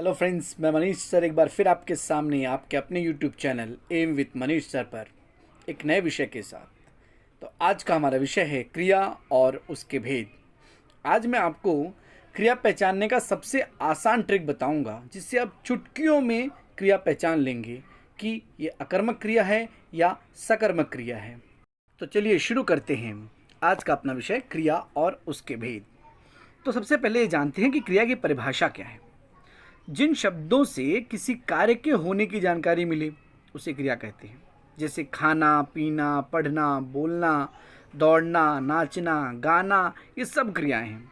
Hello friends, मैं Manish sir एक बार फिर आपके सामने आपके अपने YouTube channel M with Manish sir पर एक नए विषय के साथ। तो आज का हमारा विषय है क्रिया और उसके भेद। आज मैं आपको क्रिया पहचानने का सबसे आसान ट्रिक बताऊंगा, जिससे आप चुटकियों में क्रिया पहचान लेंगे कि ये अकर्मक क्रिया है या सकर्मक क्रिया है। तो चलिए शुरू करते हैं आज का अपना विषय क्रिया और उसके भेद। तो सबसे पहले ये जानते हैं कि क्रिया की परिभाषा क्या है। जिन शब्दों से किसी कार्य के होने की जानकारी मिले उसे क्रिया कहते हैं। जैसे खाना, पीना, पढ़ना, बोलना, दौड़ना, नाचना, गाना, ये सब क्रियाएं हैं।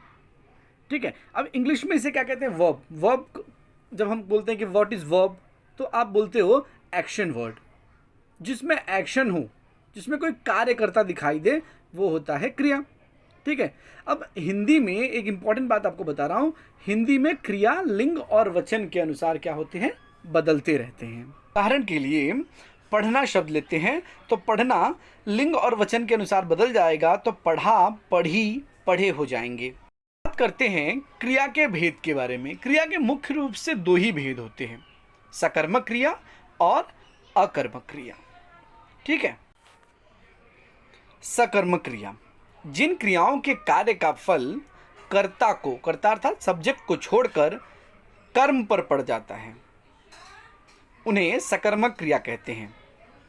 ठीक है। अब इंग्लिश में इसे क्या कहते हैं? वर्ब। वर्ब जब हम बोलते हैं कि व्हाट इज वर्ब, तो आप बोलते हो एक्शन वर्ड। जिसमें एक्शन हो, जिसमें कोई कार्य करता दिखाई दे, वो होता है क्रिया। ठीक है। अब हिंदी में एक इंपॉर्टेंट बात आपको बता रहा हूं। हिंदी में क्रिया लिंग और वचन के अनुसार क्या होते हैं? बदलते रहते हैं। उदाहरण के लिए पढ़ना शब्द लेते हैं, तो पढ़ना लिंग और वचन के अनुसार बदल जाएगा, तो पढ़ा, पढ़ी, पढ़े हो जाएंगे। बात करते हैं क्रिया के भेद के बारे में। क्रिया के मुख्य रूप से दो ही भेद होते हैं, सकर्मक क्रिया और अकर्मक क्रिया। ठीक है। सकर्मक क्रिया जिन क्रियाओं के कार्य का फल कर्ता अर्थात सब्जेक्ट को छोड़कर कर्म पर पड़ जाता है, उन्हें सकर्मक क्रिया कहते हैं।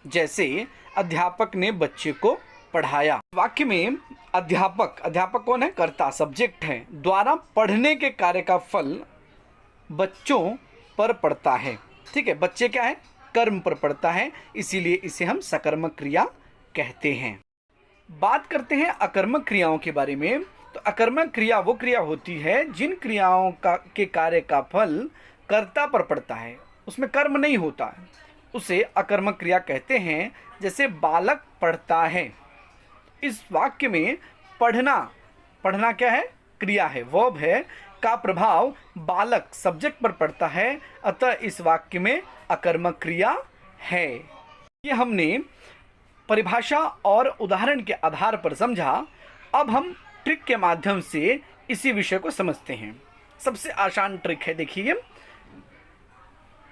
जैसे अध्यापक ने बच्चे को पढ़ाया। वाक्य में अध्यापक कौन है? कर्ता, सब्जेक्ट है, द्वारा पढ़ने के कार्य का फल बच्चों पर पड़ता है। ठीक है। बच्चे क्या है? कर्म पर पड़ता है, इसीलिए इसे हम सकर्मक क्रिया कहते हैं। बात करते हैं अकर्मक क्रियाओं के बारे में। तो अकर्मक क्रिया वो क्रिया होती है जिन क्रियाओं के कार्य का फल कर्ता पर पड़ता है, उसमें कर्म नहीं होता है, उसे अकर्मक क्रिया कहते हैं। जैसे बालक पढ़ता है। इस वाक्य में पढ़ना क्या है? क्रिया है, वर्ब है, का प्रभाव बालक सब्जेक्ट पर पड़ता है, अतः इस वाक्य में अकर्मक क्रिया है। ये हमने परिभाषा और उदाहरण के आधार पर समझा। अब हम ट्रिक के माध्यम से इसी विषय को समझते हैं। सबसे आसान ट्रिक है, देखिए।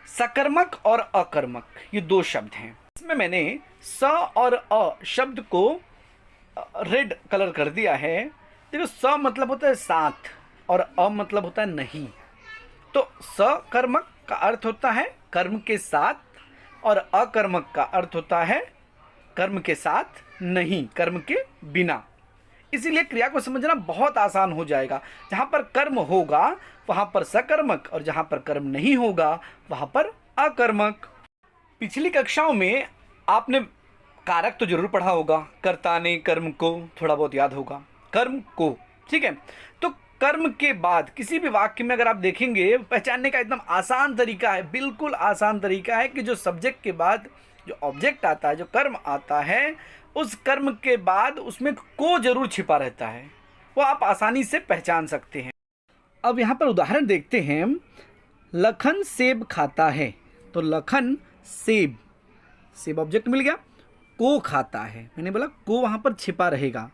सकर्मक और अकर्मक ये दो शब्द हैं। इसमें मैंने स और अ शब्द को रेड कलर कर दिया है। देखो, स मतलब होता है साथ और अ मतलब होता है नहीं। तो सकर्मक का अर्थ होता है कर्म के साथ और अकर्मक का अर्थ होता है कर्म के साथ नहीं, कर्म के बिना। इसीलिए क्रिया को समझना बहुत आसान हो जाएगा। जहां पर कर्म होगा वहां पर सकर्मक, और जहां पर कर्म नहीं होगा वहां पर अकर्मक। पिछली कक्षाओं में आपने कारक तो जरूर पढ़ा होगा। कर्ता ने कर्म को, थोड़ा बहुत याद होगा, कर्म को। ठीक है। तो कर्म के बाद किसी भी वाक्य में अगर आप देखेंगे, पहचानने का एकदम आसान तरीका है, बिल्कुल आसान तरीका है कि जो सब्जेक्ट के बाद जो ऑब्जेक्ट आता है, जो कर्म आता है, उस कर्म के बाद उसमें को जरूर छिपा रहता है। वो आप आसानी से पहचान सकते हैं। अब यहाँ पर उदाहरण देखते हैं। लखन सेब खाता है, तो लखन सेब ऑब्जेक्ट मिल गया, को खाता है, मैंने बोला को वहाँ पर छिपा रहेगा।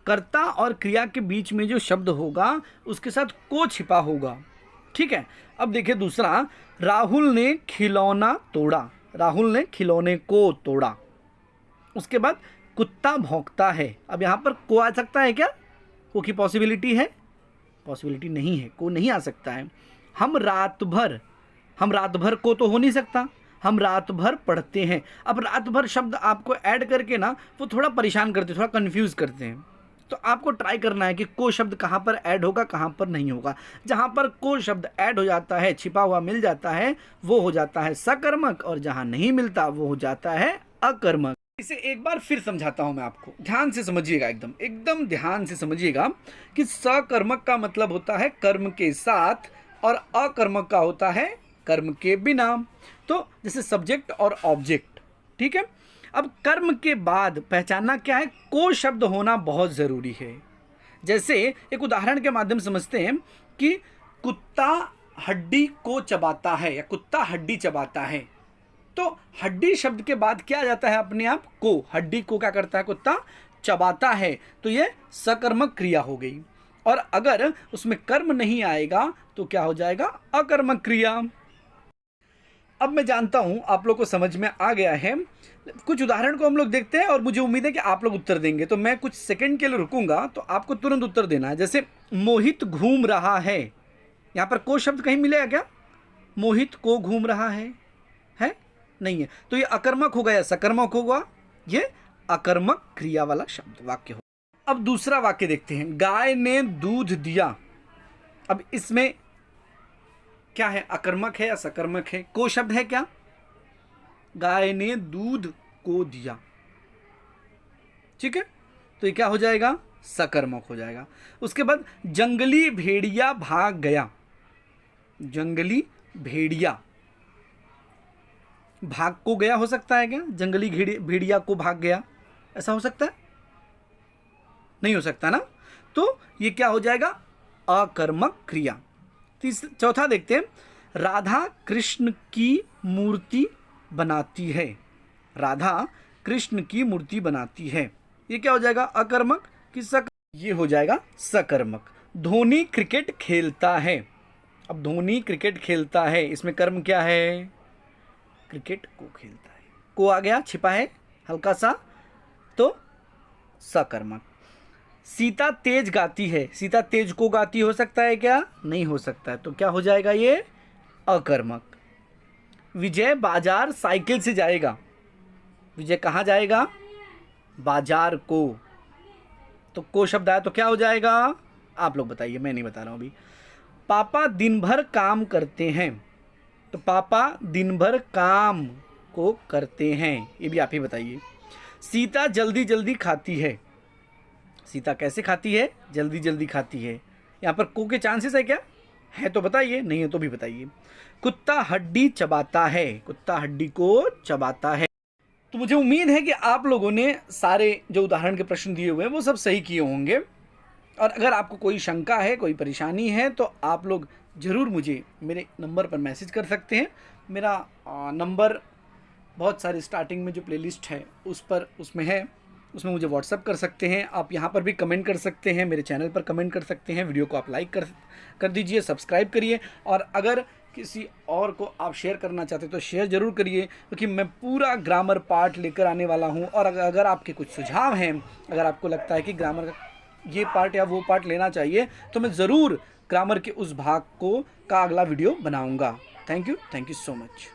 कर्ता और क्रिया के बीच में जो शब्द होगा उसके साथ को छिपा होगा। ठीक है। अब देखिए दूसरा, राहुल ने खिलौना तोड़ा, राहुल ने खिलौने को तोड़ा। उसके बाद कुत्ता भौंकता है। अब यहाँ पर को आ सकता है क्या? को की पॉसिबिलिटी है? पॉसिबिलिटी नहीं है, को नहीं आ सकता है। हम रात भर को तो हो नहीं सकता। हम रात भर पढ़ते हैं। अब रात भर शब्द आपको ऐड करके ना वो थोड़ा परेशान करते, थोड़ा कंफ्यूज करते हैं। तो आपको ट्राई करना है कि को शब्द कहाँ पर ऐड होगा, कहाँ पर नहीं होगा। जहाँ पर को शब्द ऐड हो जाता है, छिपा हुआ मिल जाता है, वो हो जाता है सकर्मक, और जहाँ नहीं मिलता वो हो जाता है अकर्मक। इसे एक बार फिर समझाता हूं मैं आपको, ध्यान से समझिएगा, एकदम ध्यान से समझिएगा कि सकर्मक का मतलब होता है कर्म के साथ और अकर्मक का होता है कर्म के बिना। तो जैसे सब्जेक्ट और ऑब्जेक्ट। ठीक है। अब कर्म के बाद पहचानना क्या है? को शब्द होना बहुत जरूरी है। जैसे एक उदाहरण के माध्यम समझते हैं कि कुत्ता हड्डी को चबाता है या कुत्ता हड्डी चबाता है। तो हड्डी शब्द के बाद क्या आ जाता है? अपने आप को। हड्डी को क्या करता है? कुत्ता चबाता है। तो ये सकर्मक क्रिया हो गई। और अगर उसमें कर्म नहीं आएगा तो क्या हो जाएगा? अकर्मक क्रिया। अब मैं जानता हूं आप लोग को समझ में आ गया है। कुछ उदाहरण को हम लोग देखते हैं और मुझे उम्मीद है कि आप लोग उत्तर देंगे, तो मैं कुछ सेकंड के लिए रुकूंगा, तो आपको तुरंत उत्तर देना है। जैसे मोहित घूम रहा है, यहां पर को शब्द कहीं मिलेगा क्या? मोहित को घूम रहा है नहीं है, तो ये अकर्मक होगा या सकर्मक होगा? ये अकर्मक क्रिया वाला शब्द वाक्य हो। अब दूसरा वाक्य देखते हैं, गाय ने दूध दिया। अब इसमें क्या है? अकर्मक है या सकर्मक है? को शब्द है क्या? गाय ने दूध को दिया, ठीक है, तो ये क्या हो जाएगा? सकर्मक हो जाएगा। उसके बाद जंगली भेड़िया भाग गया। जंगली भेड़िया, भाग को गया हो सकता है क्या? जंगली भेड़िया को भाग गया, ऐसा हो सकता है? नहीं हो सकता ना, तो ये क्या हो जाएगा? अकर्मक क्रिया। चौथा देखते हैं, राधा कृष्ण की मूर्ति बनाती है। राधा कृष्ण की मूर्ति बनाती है, ये क्या हो जाएगा? अकर्मक कि सकर्मक? ये हो जाएगा सकर्मक। धोनी क्रिकेट खेलता है। अब धोनी क्रिकेट खेलता है, इसमें कर्म क्या है? क्रिकेट को खेलता है, को आ गया, छिपा है हल्का सा, तो सकर्मक। सीता तेज गाती है। सीता तेज को गाती हो सकता है क्या? नहीं हो सकता है, तो क्या हो जाएगा? ये अकर्मक। विजय बाजार साइकिल से जाएगा। विजय कहाँ जाएगा? बाजार को, तो को शब्द आया तो क्या हो जाएगा? आप लोग बताइए, मैं नहीं बता रहा हूं अभी। पापा दिन भर काम करते हैं, तो पापा दिन भर काम को करते हैं, ये भी आप ही बताइए। सीता जल्दी जल्दी खाती है। सीता कैसे खाती है? जल्दी जल्दी खाती है। यहाँ पर को के चांसेस है क्या? है तो बताइए, नहीं है तो भी बताइए। कुत्ता हड्डी चबाता है। कुत्ता हड्डी को चबाता है। तो मुझे उम्मीद है कि आप लोगों ने सारे जो उदाहरण के प्रश्न दिए हुए हैं वो सब सही किए होंगे। और अगर आपको कोई शंका है, कोई परेशानी है, तो आप लोग ज़रूर मुझे मेरे नंबर पर मैसेज कर सकते हैं। मेरा नंबर बहुत सारे स्टार्टिंग में जो प्लेलिस्ट है उसमें है, उसमें मुझे व्हाट्सअप कर सकते हैं। आप यहाँ पर भी कमेंट कर सकते हैं, मेरे चैनल पर कमेंट कर सकते हैं। वीडियो को आप लाइक कर दीजिए, सब्सक्राइब करिए, और अगर किसी और को आप शेयर करना चाहते तो शेयर ज़रूर करिए, क्योंकि मैं पूरा ग्रामर पार्ट लेकर आने वाला हूँ। और अगर आपके कुछ सुझाव हैं, अगर आपको लगता है कि ग्रामर का ये पार्ट या वो पार्ट लेना चाहिए, तो मैं ज़रूर ग्रामर के उस भाग का अगला वीडियो बनाऊँगा। Thank you so much.